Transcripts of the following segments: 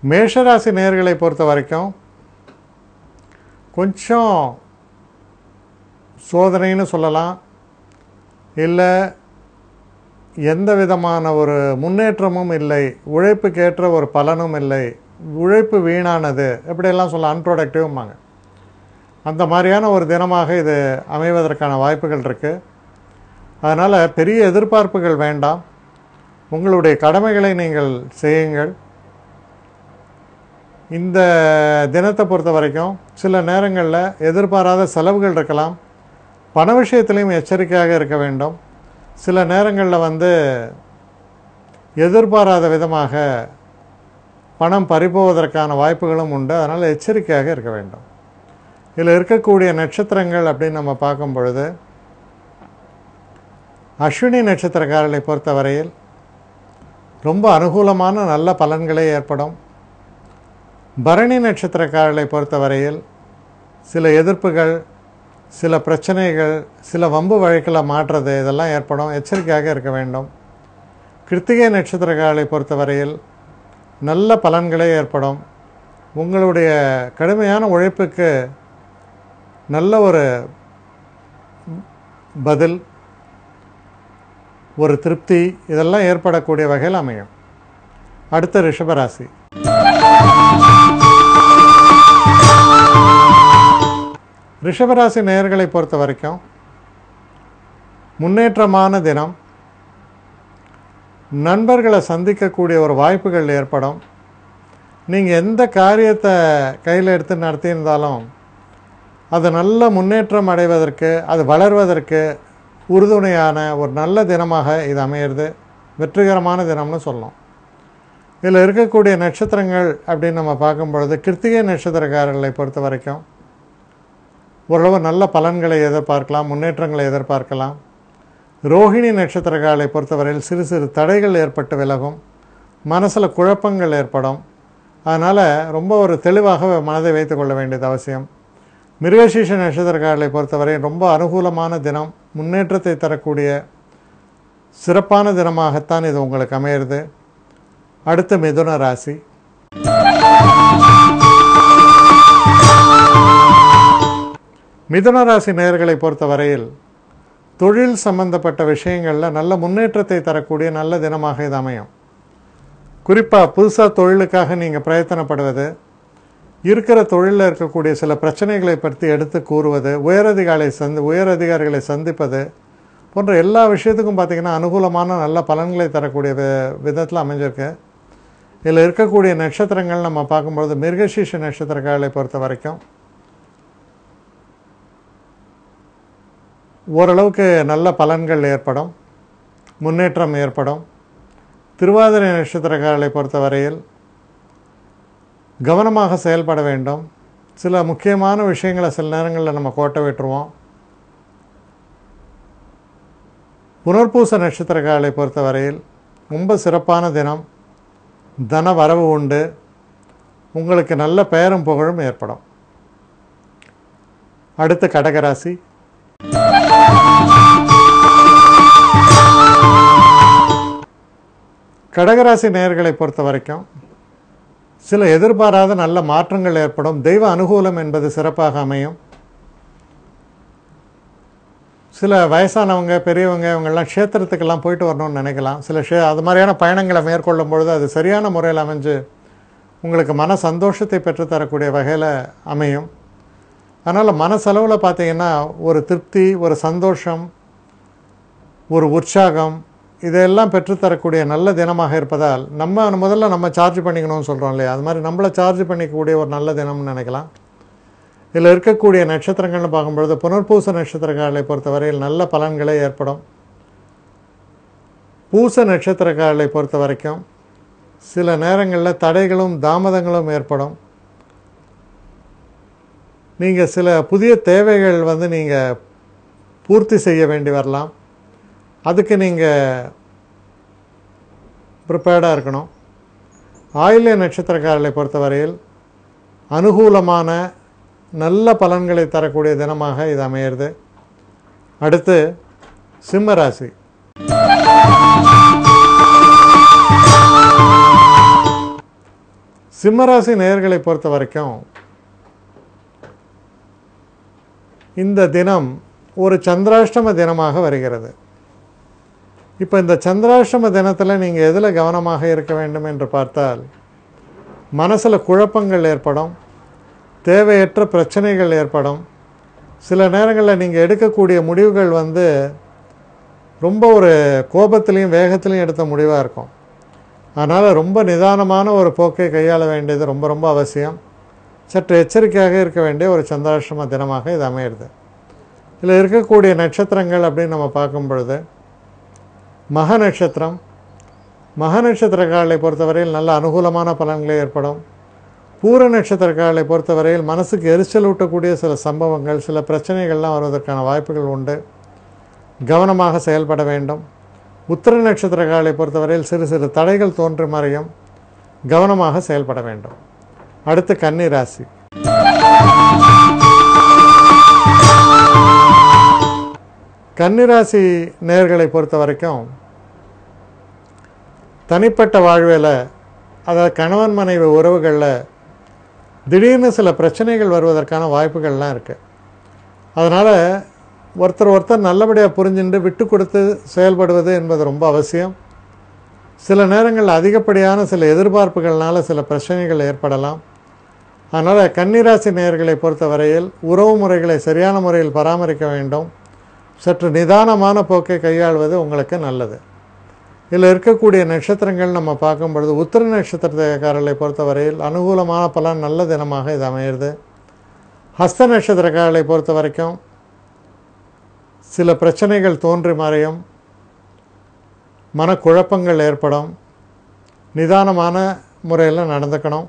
மேஷராசி நேயர்களை பொறுத்த வரைக்கும் கொஞ்சம் சோதனைன்னு சொல்லலாம், இல்லை எந்த விதமான ஒரு முன்னேற்றமும் இல்லை, உழைப்புக்கேற்ற ஒரு பலனும் இல்லை, உழைப்பு வீணானது, எப்படியெல்லாம் சொல்ல அன்ப்ரொடக்டிவ்மாங்க. அந்த மாதிரியான ஒரு தினமாக இது அமைவதற்கான வாய்ப்புகள் இருக்குது. அதனால் பெரிய எதிர்பார்ப்புகள் வேண்டாம், உங்களுடைய கடமைகளை நீங்கள் செய்யுங்கள். இந்த தினத்தை பொறுத்த வரைக்கும் சில நேரங்களில் எதிர்பாராத செலவுகள் இருக்கலாம், பண விஷயத்திலையும் எச்சரிக்கையாக இருக்க வேண்டும். சில நேரங்களில் எதிர்பாராத விதமாக பணம் பறிபோவதற்கான வாய்ப்புகளும் உண்டு. அதனால் எச்சரிக்கையாக இருக்க வேண்டும். இதில் இருக்கக்கூடிய நட்சத்திரங்கள் அப்படின்னு நம்ம பார்க்கும் பொழுது, அஸ்வினி நட்சத்திரக்காரர்களை பொறுத்தவரையில் ரொம்ப அனுகூலமான நல்ல பலன்களே ஏற்படும். பரணி நட்சத்திரக்காரர்களை பொறுத்தவரையில் சில எதிர்ப்புகள், சில பிரச்சனைகள், சில வம்பு வழக்கில் மாற்றுறது, இதெல்லாம் ஏற்படும். எச்சரிக்கையாக இருக்க வேண்டும். கிருத்திகை நட்சத்திரக்காரர்களை பொறுத்தவரையில் நல்ல பலன்களே ஏற்படும். உங்களுடைய கடுமையான உழைப்புக்கு நல்ல ஒரு பதில், ஒரு திருப்தி, இதெல்லாம் ஏற்படக்கூடிய வகையில் அமையும். அடுத்த ரிஷபராசி. ரிஷபராசி நேயர்களை பொறுத்த வரைக்கும் முன்னேற்றமான தினம். நண்பர்களை சந்திக்கக்கூடிய ஒரு வாய்ப்புகள் ஏற்படும். நீங்கள் எந்த காரியத்தை கையில் எடுத்து நடத்தியிருந்தாலும் அது நல்ல முன்னேற்றம் அடைவதற்கு, அது வளர்வதற்கு உறுதுணையான ஒரு நல்ல தினமாக இது அமையிறது. வெற்றிகரமான தினம்னு சொல்லணும். இதில் இருக்கக்கூடிய நட்சத்திரங்கள் அப்படின்னு நம்ம பார்க்கும் பொழுது, கிருத்திகை நட்சத்திரக்காரர்களை பொறுத்த வரைக்கும் ஓரளவு நல்ல பலன்களை எதிர்பார்க்கலாம், முன்னேற்றங்களை எதிர்பார்க்கலாம். ரோஹிணி நட்சத்திரக்காரர்களை பொறுத்தவரையில் சிறு சிறு தடைகள் ஏற்பட்டு விலகும், மனசில் குழப்பங்கள் ஏற்படும். அதனால் ரொம்ப ஒரு தெளிவாக மனதை வைத்து கொள்ள வேண்டியது அவசியம். மிருகசீஷ நட்சத்திரக்காரர்களை பொறுத்தவரை ரொம்ப அனுகூலமான தினம், முன்னேற்றத்தை தரக்கூடிய சிறப்பான தினமாகத்தான் இது உங்களுக்கு அமையிறது. அடுத்த மிதுன ராசி. மிதுன ராசி நேயர்களை பொறுத்த வரையில் தொழில் சம்பந்தப்பட்ட விஷயங்களில் நல்ல முன்னேற்றத்தை தரக்கூடிய நல்ல தினமாக இது அமையும். குறிப்பாக புதுசாக தொழிலுக்காக நீங்கள் பிரயத்தனப்படுவது, இருக்கிற தொழிலில் இருக்கக்கூடிய சில பிரச்சனைகளை பற்றி எடுத்து கூறுவது, உயரதிகாரிகளை சந்திப்பது போன்ற எல்லா விஷயத்துக்கும் பார்த்திங்கன்னா அனுகூலமான நல்ல பலன்களை தரக்கூடிய விதத்தில் அமைஞ்சிருக்கு. இதில் இருக்கக்கூடிய நட்சத்திரங்கள் நம்ம பார்க்கும்பொழுது, மிருகசீஷ நட்சத்திரக்காரர்களை பொறுத்த வரைக்கும் ஓரளவுக்கு நல்ல பலன்கள் ஏற்படும், முன்னேற்றம் ஏற்படும். திருவாதிரை நட்சத்திரக்காரர்களை பொறுத்தவரையில் கவனமாக செயல்பட வேண்டும். சில முக்கியமான விஷயங்களை சில நேரங்களில் நம்ம கோட்டை விட்டுருவோம். புனர்பூச நட்சத்திரக்காரர்களை பொறுத்தவரையில் ரொம்ப சிறப்பான தினம், தன வரவு உண்டு, உங்களுக்கு நல்ல பெயரும் புகழும் ஏற்படும். அடுத்த கடகராசி. கடகராசி நேயர்களை பொறுத்த வரைக்கும் சில எதிர்பாராத நல்ல மாற்றங்கள் ஏற்படும். தெய்வ அனுகூலம் என்பது சிறப்பாக அமையும். சில வயசானவங்க, பெரியவங்க, இவங்கெல்லாம் க்ஷேத்திரத்துக்கெல்லாம் போயிட்டு வரணும்னு நினைக்கலாம். அது மாதிரியான பயணங்களை மேற்கொள்ளும் பொழுது அது சரியான முறையில் அமைஞ்சு உங்களுக்கு மன சந்தோஷத்தை பெற்றுத்தரக்கூடிய வகையில் அமையும். அதனால் மனசளவில் பார்த்திங்கன்னா ஒரு திருப்தி, ஒரு சந்தோஷம், ஒரு உற்சாகம், இதெல்லாம் பெற்றுத்தரக்கூடிய நல்ல தினமாக இருப்பதால் முதல்ல நம்ம சார்ஜ் பண்ணிக்கணும்னு சொல்கிறோம் இல்லையா, அது மாதிரி நம்மளை சார்ஜ் பண்ணிக்கக்கூடிய ஒரு நல்ல தினம்னு நினைக்கலாம். இதில் இருக்கக்கூடிய நட்சத்திரங்கள்னு பார்க்கும்பொழுது, புனர்பூச நட்சத்திரக்காரர்களை பொறுத்தவரையில் நல்ல பலன்களே ஏற்படும். பூச நட்சத்திரக்காரர்களை பொறுத்த வரைக்கும் சில நேரங்களில் தடைகளும் தாமதங்களும் ஏற்படும். நீங்கள் சில புதிய தேவைகள் நீங்கள் பூர்த்தி செய்ய வேண்டி வரலாம். அதுக்கு நீங்கள் ப்ரிப்பேர்டாக இருக்கணும். ஆயில்ய நட்சத்திரக்காரர்களை பொறுத்தவரையில் அனுகூலமான நல்ல பலன்களை தரக்கூடிய தினமாக இது அமையிறது. அடுத்து சிம்ம ராசி. சிம்மராசி நேயர்களை பொறுத்த வரைக்கும் இந்த தினம் ஒரு சந்திராஷ்டம தினமாக வருகிறது. இப்போ இந்த சந்திராஷ்டம தினத்தில் நீங்கள் எதில் கவனமாக இருக்க வேண்டும் என்று பார்த்தால், மனசில் குழப்பங்கள் ஏற்படும், தேவையற்ற பிரச்சனைகள் ஏற்படும். சில நேரங்களில் நீங்கள் எடுக்கக்கூடிய முடிவுகள் ரொம்ப ஒரு கோபத்திலையும் வேகத்திலையும் எடுத்த முடிவாக இருக்கும். அதனால் ரொம்ப நிதானமான ஒரு போக்கை கையாள வேண்டியது ரொம்ப ரொம்ப அவசியம். சற்று எச்சரிக்கையாக இருக்க வேண்டிய ஒரு சந்திராஷ்டம தினமாக இது அமையிறது. இதில் இருக்கக்கூடிய நட்சத்திரங்கள் அப்படின்னு நம்ம பார்க்கும் பொழுது, மக நட்சத்திரம். மக நட்சத்திரக்காரர்களை பொறுத்தவரையில் நல்ல அனுகூலமான பலன்கள் ஏற்படும். பூர நட்சத்திரக்காரர்களை பொறுத்தவரையில் மனசுக்கு எரிச்சல் ஊட்டக்கூடிய சில சம்பவங்கள், சில பிரச்சனைகள்லாம் வருவதற்கான வாய்ப்புகள் உண்டு. கவனமாக செயல்பட வேண்டும். உத்திர நட்சத்திரக்காரர்களை பொறுத்தவரையில் சிறு சிறு தடைகள் தோன்றி மறையும். கவனமாக செயல்பட வேண்டும். அடுத்து கன்னி ராசி. கன்னிராசி நேயர்களை பொறுத்த வரைக்கும் தனிப்பட்ட வாழ்வில், அதாவது கணவன் மனைவி உறவுகளில் திடீர்னு சில பிரச்சனைகள் வருவதற்கான வாய்ப்புகள்லாம் இருக்குது. அதனால் ஒருத்தர் நல்லபடியாக புரிஞ்சுட்டு விட்டு கொடுத்து செயல்படுவது என்பது ரொம்ப அவசியம். சில நேரங்களில் அதிகப்படியான சில எதிர்பார்ப்புகள்னால சில பிரச்சனைகள் ஏற்படலாம். அதனால் கன்னிராசி நேயர்களை பொறுத்த வரையில் உறவு முறைகளை சரியான முறையில் பராமரிக்க வேண்டும். சற்று நிதானமான போக்கை கையாள்வது உங்களுக்கு நல்லது. இதில் இருக்கக்கூடிய நட்சத்திரங்கள் நம்ம பார்க்கும் பொழுது, உத்திர நட்சத்திரக்காரர்களை பொறுத்தவரையில் அனுகூலமான பலன், நல்ல தினமாக இது அமையிறது. ஹஸ்த நட்சத்திரக்காரர்களை பொறுத்த வரைக்கும் சில பிரச்சனைகள் தோன்றி மறையும், மனக்குழப்பங்கள் ஏற்படும். நிதானமான முறையில் நடந்துக்கணும்.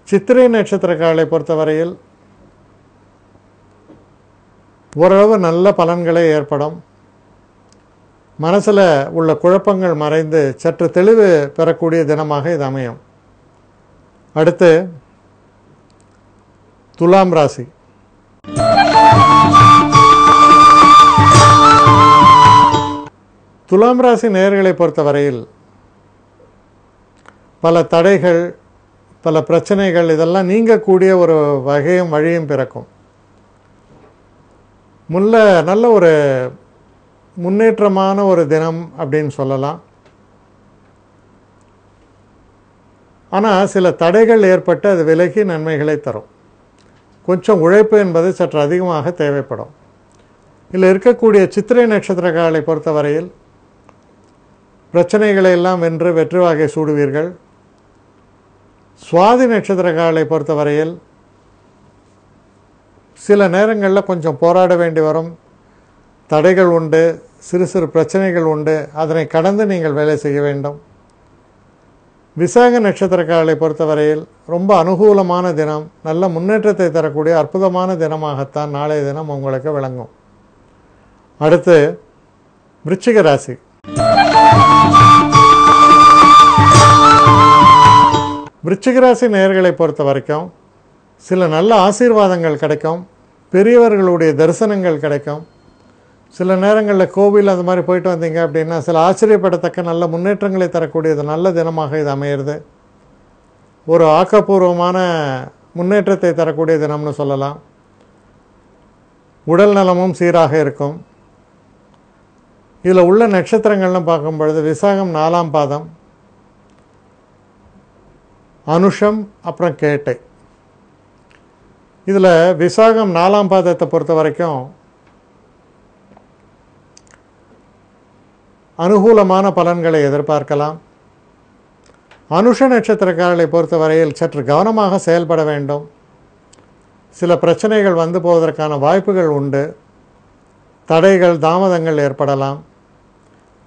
சித்திரை நட்சத்திரக்காரர்களை பொறுத்தவரையில் ஓரளவு நல்ல பலன்களே ஏற்படும். மனசில் உள்ள குழப்பங்கள் மறைந்து சற்று தெளிவு பெறக்கூடிய தினமாக இது அமையும். அடுத்து துலாம் ராசி. துலாம் ராசி நேயர்களை பொறுத்தவரையில் பல தடைகள், பல பிரச்சனைகள் இதெல்லாம் நீங்கக்கூடிய ஒரு வகையும் வழியும் பிறக்கும். நல்ல ஒரு முன்னேற்றமான ஒரு தினம் அப்படின்னு சொல்லலாம். ஆனால் சில தடைகள் ஏற்பட்டு அது விலகி நன்மைகளை தரும். கொஞ்சம் உழைப்பு என்பது சற்று அதிகமாக தேவைப்படும். இதில் இருக்கக்கூடிய சித்திரை நட்சத்திரக்காரர்களை பொறுத்தவரையில் பிரச்சனைகளை எல்லாம் வென்று வெற்றி வாகை சூடுவீர்கள். சுவாதி நட்சத்திரக்காரர்களை பொறுத்தவரையில் சில நேரங்களில் கொஞ்சம் போராட வேண்டி வரும். தடைகள் உண்டு, சிறு சிறு பிரச்சனைகள் உண்டு. அதனை கடந்து நீங்கள் வேலை செய்ய வேண்டும். விசாக நட்சத்திரக்காரர்களை பொறுத்தவரையில் ரொம்ப அனுகூலமான தினம், நல்ல முன்னேற்றத்தை தரக்கூடிய அற்புதமான தினமாகத்தான் நாளைய தினம் உங்களுக்கு விளங்கும். அடுத்து விருச்சிக ராசி. விருச்சிக ராசி நேயர்களை பொறுத்த வரைக்கும் சில நல்ல ஆசீர்வாதங்கள் கிடைக்கும். பெரியவர்களுடைய தரிசனங்கள் கிடைக்கும். சில நேரங்களில் கோவில் அது மாதிரி போயிட்டு வந்தீங்க அப்படின்னா சில ஆச்சரியப்படத்தக்க நல்ல முன்னேற்றங்களை தரக்கூடியது நல்ல தினமாக இது அமையிறது. ஒரு ஆக்கப்பூர்வமான முன்னேற்றத்தை தரக்கூடிய தினம்னு சொல்லலாம். உடல் நலமும் சீராக இருக்கும். இதில் உள்ள நட்சத்திரங்கள்னு பார்க்கும் பொழுது விசாகம் 4ஆம் பாதம், அனுஷம், அப்புறம் கேட்டை. இதில் விசாகம் 4ஆம் பாதத்தை பொறுத்த வரைக்கும் அனுகூலமான பலன்களை எதிர்பார்க்கலாம். அனுஷ நட்சத்திரக்காரர்களை பொறுத்த வரையில் சற்று கவனமாக செயல்பட வேண்டும். சில பிரச்சனைகள் வந்து போவதற்கான வாய்ப்புகள் உண்டு. தடைகள், தாமதங்கள் ஏற்படலாம்.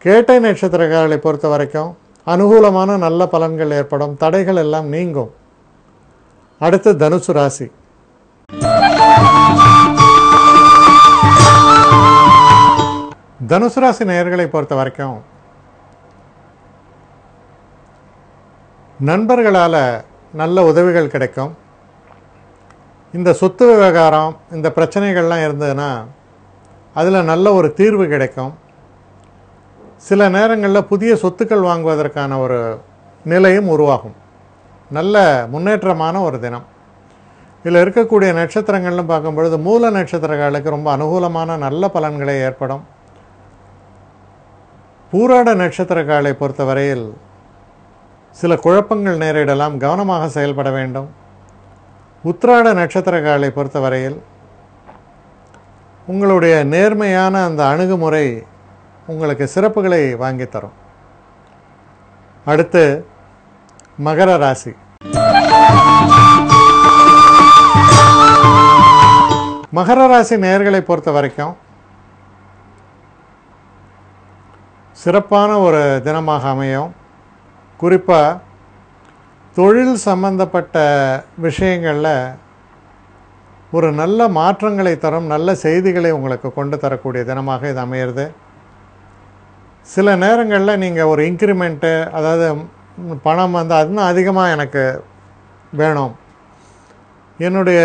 கேட்டை நட்சத்திரக்காரர்களை பொறுத்த வரைக்கும் அனுகூலமான நல்ல பலன்கள் ஏற்படும். தடைகள் எல்லாம் நீங்கும். அடுத்து தனுசு ராசி. தனுசு ராசி நேயர்களை பொறுத்த வரைக்கும் நண்பர்களால் நல்ல உதவிகள் கிடைக்கும். இந்த சொத்து விவகாரம், இந்த பிரச்சனைகள்லாம் இருந்ததுன்னா அதில் நல்ல ஒரு தீர்வு கிடைக்கும். சில நேரங்களில் புதிய சொத்துக்கள் வாங்குவதற்கான ஒரு நிலையும் உருவாகும். நல்ல முன்னேற்றமான ஒரு தினம். இதில் இருக்கக்கூடிய நட்சத்திரங்கள்னு பார்க்கும்பொழுது மூல நட்சத்திரங்களுக்கு ரொம்ப அனுகூலமான நல்ல பலன்களை ஏற்படும். பூராட நட்சத்திரக்காலை பொறுத்தவரையில் சில குழப்பங்கள் நேரிடலாம், கவனமாக செயல்பட வேண்டும். உத்திராட நட்சத்திரக்காலை பொறுத்தவரையில் உங்களுடைய நேர்மையான அந்த அணுகுமுறை உங்களுக்கு சிறப்புகளை வாங்கித்தரும். அடுத்து மகர ராசி. மகர ராசி நேயர்களை பொறுத்த வரைக்கும் சிறப்பான ஒரு தினமாக அமையும். குறிப்பாக தொழில் சம்பந்தப்பட்ட விஷயங்களில் ஒரு நல்ல மாற்றங்களை தரும், நல்ல செய்திகளை உங்களுக்கு கொண்டு தரக்கூடிய தினமாக இது அமையிறது. சில நேரங்களில் நீங்கள் ஒரு இன்க்ரிமெண்ட்டு, அதாவது பணம் இன்னும் அதிகமாக எனக்கு வேணும், என்னுடைய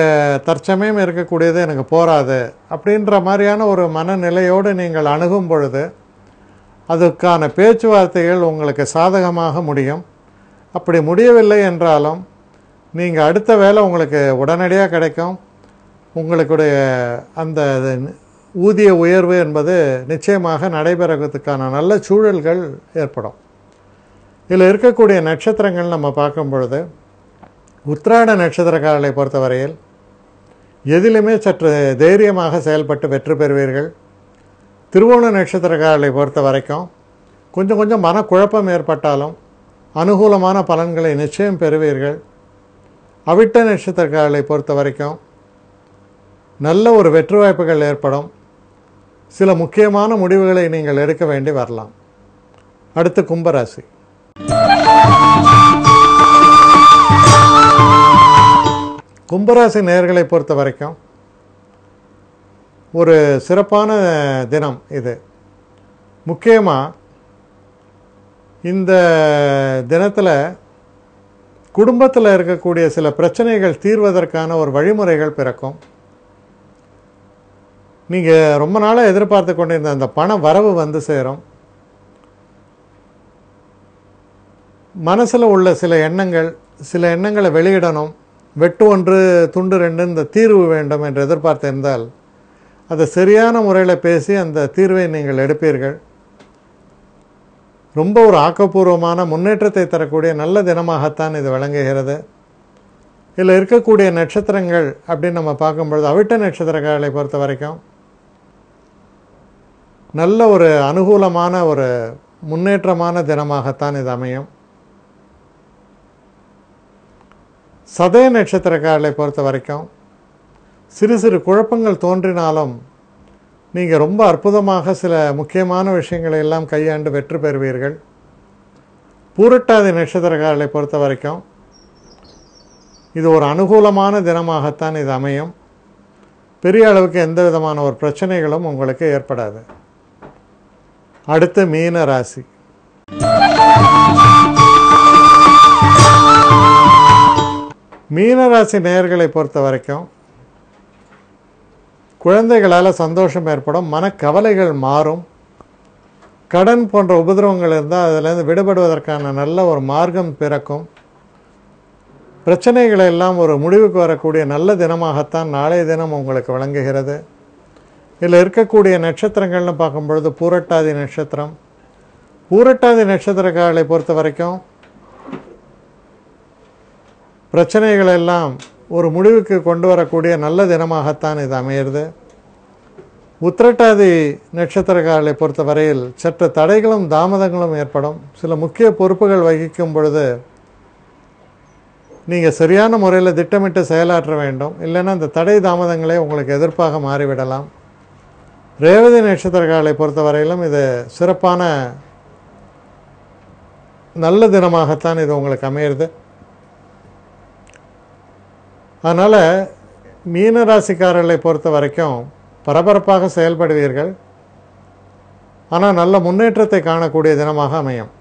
தற்சமயம் இருக்கக்கூடியது எனக்கு போராது அப்படின்ற மாதிரியான ஒரு மனநிலையோடு நீங்கள் அணுகும் பொழுது அதுக்கான பேச்சுவார்த்தைகள் உங்களுக்கு சாதகமாக முடியும். அப்படி முடியவில்லை என்றாலும் நீங்கள் அடுத்த வேலை உங்களுக்கு உடனடியாக கிடைக்கும். உங்களுடைய அந்த ஊதிய உயர்வு என்பது நிச்சயமாக நடைபெறுவதற்கான நல்ல சூழல்கள் ஏற்படும். இதில் இருக்கக்கூடிய நட்சத்திரங்கள் நம்ம பார்க்கும் பொழுது உத்திராட நட்சத்திரக்காரர்களை பொறுத்தவரையில் எதிலுமே சற்று தைரியமாக செயல்பட்டு வெற்றி பெறுவீர்கள். திருவோண நட்சத்திரக்காரர்களை பொறுத்த வரைக்கும் கொஞ்சம் மனக்குழப்பம் ஏற்பட்டாலும் அனுகூலமான பலன்களை நிச்சயம் பெறுவீர்கள். அவிட்ட நட்சத்திரக்காரர்களை பொறுத்த வரைக்கும் நல்ல ஒரு வெற்றி வாய்ப்புகள் ஏற்படும். சில முக்கியமான முடிவுகளை நீங்கள் எடுக்க வேண்டி வரலாம். அடுத்து கும்பராசி. கும்பராசி நேயர்களை பொறுத்த வரைக்கும் ஒரு சிறப்பான தினம் இது. முக்கியமாக இந்த தினத்தில் குடும்பத்தில் இருக்கக்கூடிய சில பிரச்சனைகள் தீர்வதற்கான ஒரு வழிமுறைகள் பிறக்கும். நீங்கள் ரொம்ப நாளாக எதிர்பார்த்து கொண்டிருந்த அந்த பண வரவு வந்து சேரும். மனசில் உள்ள சில எண்ணங்களை வெளியிடணும். வெட்டு ஒன்று துண்டு ரெண்டு, இந்த தீர்வு வேண்டும் என்று எதிர்பார்த்திருந்தால் அதை சரியான முறையில் பேசி அந்த தீர்வை நீங்கள் எடுப்பீர்கள். ரொம்ப ஒரு ஆக்கப்பூர்வமான முன்னேற்றத்தை தரக்கூடிய நல்ல தினமாகத்தான் இது விளங்குகிறது. இதில் இருக்கக்கூடிய நட்சத்திரங்கள் அப்படின்னு நம்ம பார்க்கும்பொழுது அவிட்ட நட்சத்திரக்காரர்களை பொறுத்த வரைக்கும் நல்ல ஒரு அனுகூலமான ஒரு முன்னேற்றமான தினமாகத்தான் இது அமையும். சதய நட்சத்திரக்காரர்களை பொறுத்த வரைக்கும் சிறு சிறு குழப்பங்கள் தோன்றினாலும் நீங்கள் ரொம்ப அற்புதமாக சில முக்கியமான விஷயங்களை எல்லாம் கையாண்டு வெற்றி பெறுவீர்கள். பூரட்டாதி நட்சத்திரக்காரர்களை பொறுத்த வரைக்கும் இது ஒரு அனுகூலமான தினமாகத்தான் இது அமையும். பெரிய அளவுக்கு எந்த விதமான ஒரு பிரச்சனைகளும் உங்களுக்கு ஏற்படாது. அடுத்து மீன ராசி. மீனராசி நேயர்களை பொறுத்த வரைக்கும் குழந்தைகளால் சந்தோஷம் ஏற்படும், மனக்கவலைகள் மாறும். கடன் போன்ற உபதிரவங்கள் இருந்தால் அதிலிருந்து விடுபடுவதற்கான நல்ல ஒரு மார்க்கம் பிறக்கும். பிரச்சனைகளை எல்லாம் ஒரு முடிவுக்கு வரக்கூடிய நல்ல தினமாகத்தான் நாளைய தினம் உங்களுக்கு விளங்குகிறது. இதில் இருக்கக்கூடிய நட்சத்திரங்கள்னு பார்க்கும்பொழுது பூரட்டாதி நட்சத்திரம். பூரட்டாதி நட்சத்திரக்காரர்களை பொறுத்த வரைக்கும் பிரச்சனைகள் எல்லாம் ஒரு முடிவுக்கு கொண்டு வரக்கூடிய நல்ல தினமாகத்தான் இது அமையிறது. உத்திரட்டாதி நட்சத்திரக்காரர்களை பொறுத்த வரையில் சற்று தடைகளும் தாமதங்களும் ஏற்படும். சில முக்கிய பொறுப்புகள் வகிக்கும் பொழுது நீங்கள் சரியான முறையில் திட்டமிட்டு செயலாற்ற வேண்டும். இல்லைன்னா அந்த தடை தாமதங்களே உங்களுக்கு எதிர்ப்பாக மாறிவிடலாம். ரேவதி நட்சத்திரக்காரர்களை பொறுத்த வரையிலும் இது சிறப்பான நல்ல தினமாகத்தான் இது உங்களுக்கு அமையிறது. அதனால் மீனராசிக்காரர்களை பொறுத்த வரைக்கும் பரபரப்பாக செயல்படுவீர்கள். ஆனால் நல்ல முன்னேற்றத்தை காணக்கூடிய தினமாக அமையும்.